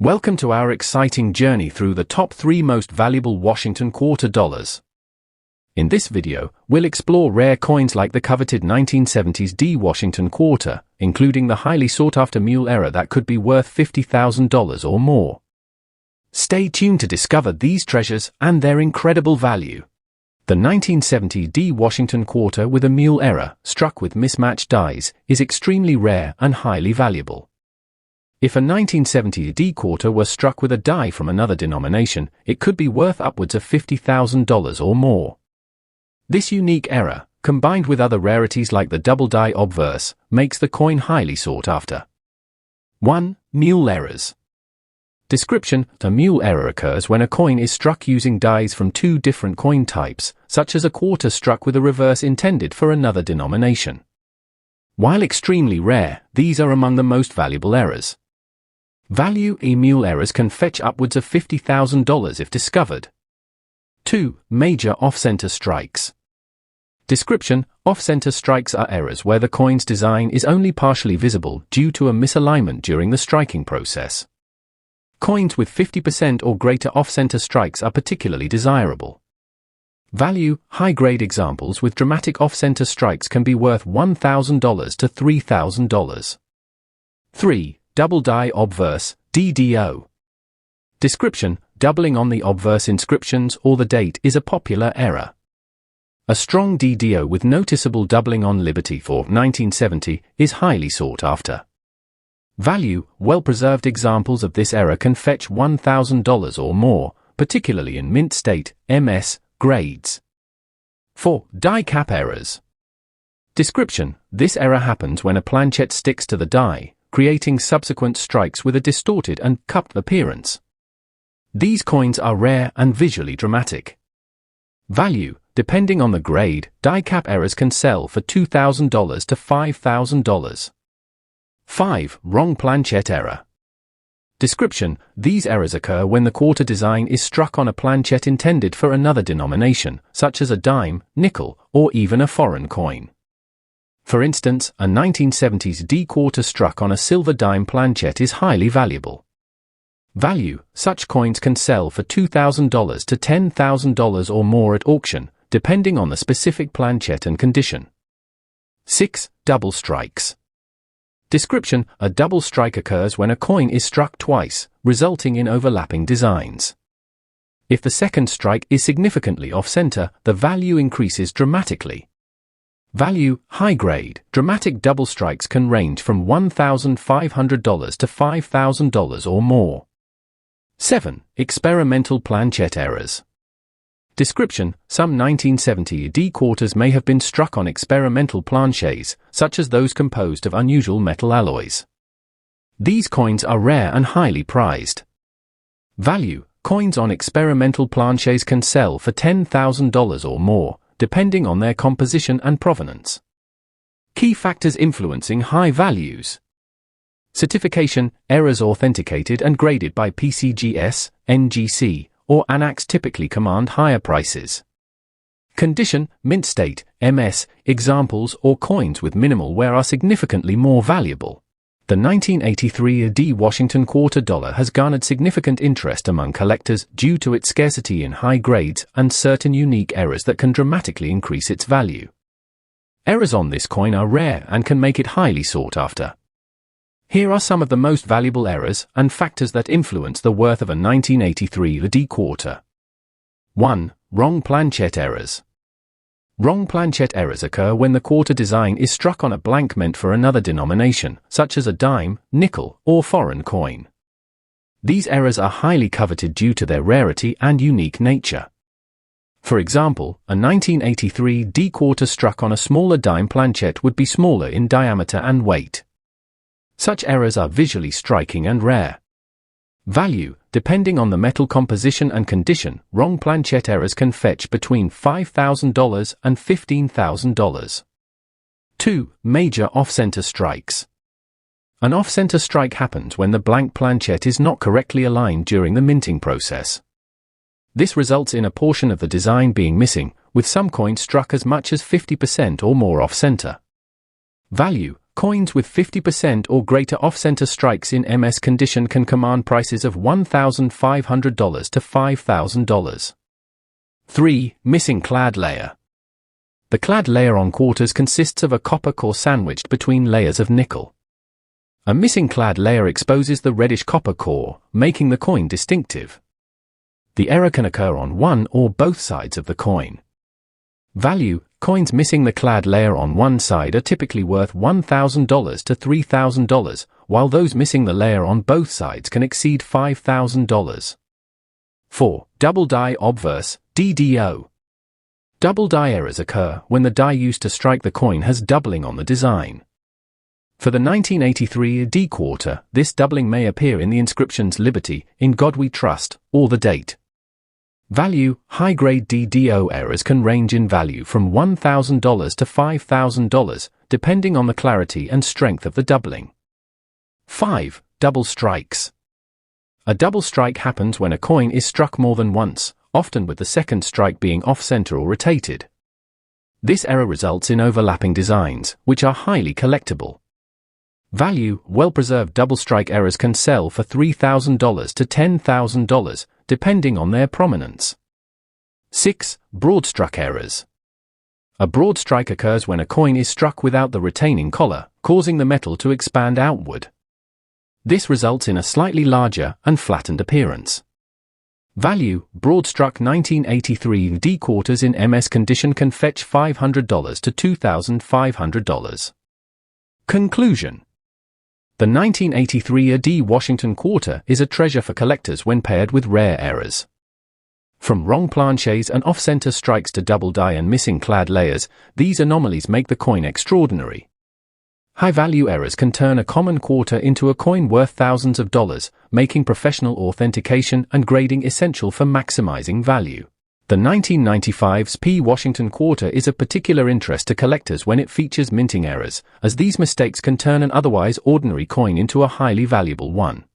Welcome to our exciting journey through the top 3 most valuable Washington quarter dollars. In this video, we'll explore rare coins like the coveted 1970s D Washington quarter, including the highly sought-after mule era that could be worth $50,000 or more. Stay tuned to discover these treasures and their incredible value. The 1970 D Washington quarter with a mule era, struck with mismatched dies, is extremely rare and highly valuable. If a 1970 D quarter were struck with a die from another denomination, it could be worth upwards of $50,000 or more. This unique error, combined with other rarities like the double die obverse, makes the coin highly sought after. 1. Mule errors. Description: a mule error occurs when a coin is struck using dies from two different coin types, such as a quarter struck with a reverse intended for another denomination. While extremely rare, these are among the most valuable errors. Value: mule errors can fetch upwards of $50,000 if discovered. 2. Major off-center strikes. Description: off-center strikes are errors where the coin's design is only partially visible due to a misalignment during the striking process. Coins with 50% or greater off-center strikes are particularly desirable. Value: high-grade examples with dramatic off-center strikes can be worth $1,000 to $3,000. 3. Double die obverse, DDO. Description: doubling on the obverse inscriptions or the date is a popular error. A strong DDO with noticeable doubling on Liberty for 1970 is highly sought after. Value: well-preserved examples of this error can fetch $1,000 or more, particularly in mint state, MS, grades. 4. Die cap errors. Description: this error happens when a planchette sticks to the die, creating subsequent strikes with a distorted and cupped appearance. These coins are rare and visually dramatic. Value: depending on the grade, die cap errors can sell for $2,000 to $5,000. 5. Wrong planchette error. Description: these errors occur when the quarter design is struck on a planchette intended for another denomination, such as a dime, nickel, or even a foreign coin. For instance, a 1970s D quarter struck on a silver dime planchette is highly valuable. Value: such coins can sell for $2,000 to $10,000 or more at auction, depending on the specific planchette and condition. 6. Double strikes. Description: a double strike occurs when a coin is struck twice, resulting in overlapping designs. If the second strike is significantly off-center, the value increases dramatically. Value: high-grade, dramatic double strikes can range from $1,500 to $5,000 or more. 7. Experimental planchette errors. Description: some 1970 D quarters may have been struck on experimental planchets, such as those composed of unusual metal alloys. These coins are rare and highly prized. Value: coins on experimental planchets can sell for $10,000 or more, depending on their composition and provenance. Key factors influencing high values. Certification: errors authenticated and graded by PCGS, NGC, or ANACS typically command higher prices. Condition: mint state, MS, examples or coins with minimal wear are significantly more valuable. The 1983 D Washington quarter dollar has garnered significant interest among collectors due to its scarcity in high grades and certain unique errors that can dramatically increase its value. Errors on this coin are rare and can make it highly sought after. Here are some of the most valuable errors and factors that influence the worth of a 1983 D quarter. 1. Wrong planchette errors. Wrong planchette errors occur when the quarter design is struck on a blank meant for another denomination, such as a dime, nickel, or foreign coin. These errors are highly coveted due to their rarity and unique nature. For example, a 1983 D quarter struck on a smaller dime planchette would be smaller in diameter and weight. Such errors are visually striking and rare. Value: depending on the metal composition and condition, wrong planchette errors can fetch between $5,000 and $15,000. 2. Major off-center strikes. An off-center strike happens when the blank planchette is not correctly aligned during the minting process. This results in a portion of the design being missing, with some coins struck as much as 50% or more off-center. Value: coins with 50% or greater off-center strikes in MS condition can command prices of $1,500 to $5,000. 3. Missing clad layer. The clad layer on quarters consists of a copper core sandwiched between layers of nickel. A missing clad layer exposes the reddish copper core, making the coin distinctive. The error can occur on one or both sides of the coin. Value: coins missing the clad layer on one side are typically worth $1,000 to $3,000, while those missing the layer on both sides can exceed $5,000. 4. Double die obverse, DDO. Double die errors occur when the die used to strike the coin has doubling on the design. For the 1983 D quarter, this doubling may appear in the inscriptions Liberty, In God We Trust, or the date. Value: high-grade DDO errors can range in value from $1,000 to $5,000, depending on the clarity and strength of the doubling. 5. Double strikes. A double strike happens when a coin is struck more than once, often with the second strike being off-center or rotated. This error results in overlapping designs, which are highly collectible. Value: well-preserved double strike errors can sell for $3,000 to $10,000, depending on their prominence. 6. Broad struck errors. A broad strike occurs when a coin is struck without the retaining collar, causing the metal to expand outward. This results in a slightly larger and flattened appearance. Value: broad struck 1983 D quarters in MS condition can fetch $500 to $2,500. Conclusion: the 1983 AD Washington quarter is a treasure for collectors when paired with rare errors. From wrong planches and off-center strikes to double die and missing clad layers, these anomalies make the coin extraordinary. High-value errors can turn a common quarter into a coin worth thousands of dollars, making professional authentication and grading essential for maximizing value. The 1995's P Washington quarter is of particular interest to collectors when it features minting errors, as these mistakes can turn an otherwise ordinary coin into a highly valuable one.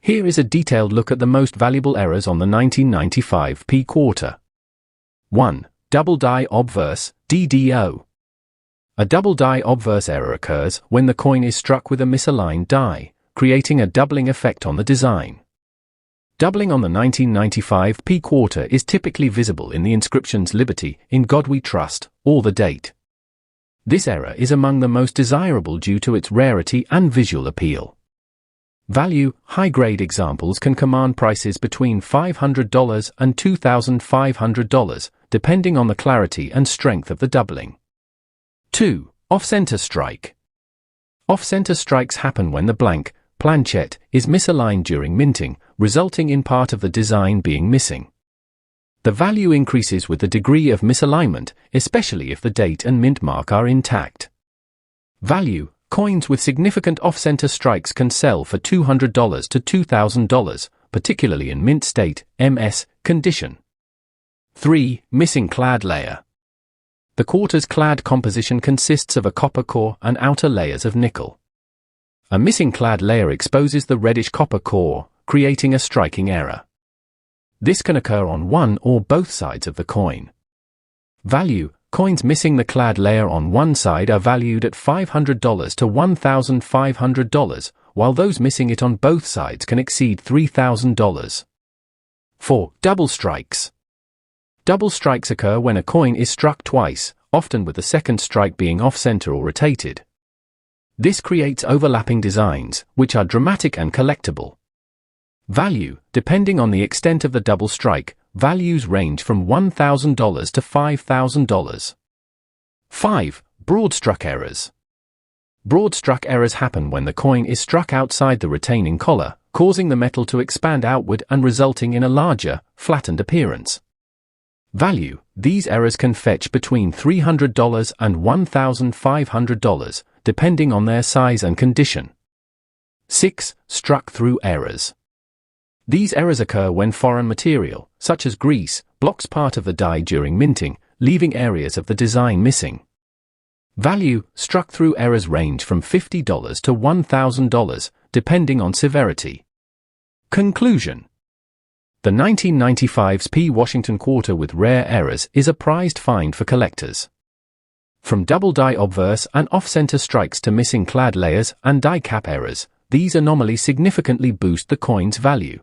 Here is a detailed look at the most valuable errors on the 1995 P quarter. 1. Double die obverse, DDO. A double die obverse error occurs when the coin is struck with a misaligned die, creating a doubling effect on the design. Doubling on the 1995 P quarter is typically visible in the inscriptions Liberty, In God We Trust, or the date. This error is among the most desirable due to its rarity and visual appeal. Value: high-grade examples can command prices between $500 and $2,500, depending on the clarity and strength of the doubling. 2. Off-center strike. Off-center strikes happen when the blank planchette is misaligned during minting, resulting in part of the design being missing. The value increases with the degree of misalignment, especially if the date and mint mark are intact. Value: coins with significant off-center strikes can sell for $200 to $2,000, particularly in mint state, MS, condition. 3. Missing clad layer. The quarter's clad composition consists of a copper core and outer layers of nickel. A missing clad layer exposes the reddish copper core, creating a striking error. This can occur on one or both sides of the coin. Value: coins missing the clad layer on one side are valued at $500 to $1,500, while those missing it on both sides can exceed $3,000. 4. Double strikes. Double strikes occur when a coin is struck twice, often with the second strike being off-center or rotated. This creates overlapping designs, which are dramatic and collectible. Value: depending on the extent of the double strike, values range from $1,000 to $5,000. 5. Broad struck errors. Broad struck errors happen when the coin is struck outside the retaining collar, causing the metal to expand outward and resulting in a larger, flattened appearance. Value: these errors can fetch between $300 and $1,500, depending on their size and condition. 6. Struck-through errors. These errors occur when foreign material, such as grease, blocks part of the die during minting, leaving areas of the design missing. Value: struck-through errors range from $50 to $1,000, depending on severity. Conclusion: the 1995's P Washington quarter with rare errors is a prized find for collectors. From double die obverse and off-center strikes to missing clad layers and die cap errors, these anomalies significantly boost the coin's value.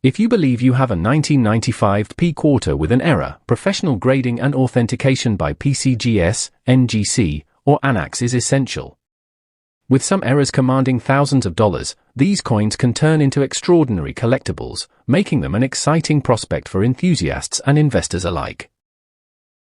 If you believe you have a 1995 P quarter with an error, professional grading and authentication by PCGS, NGC, or ANAX is essential. With some errors commanding thousands of dollars, these coins can turn into extraordinary collectibles, making them an exciting prospect for enthusiasts and investors alike.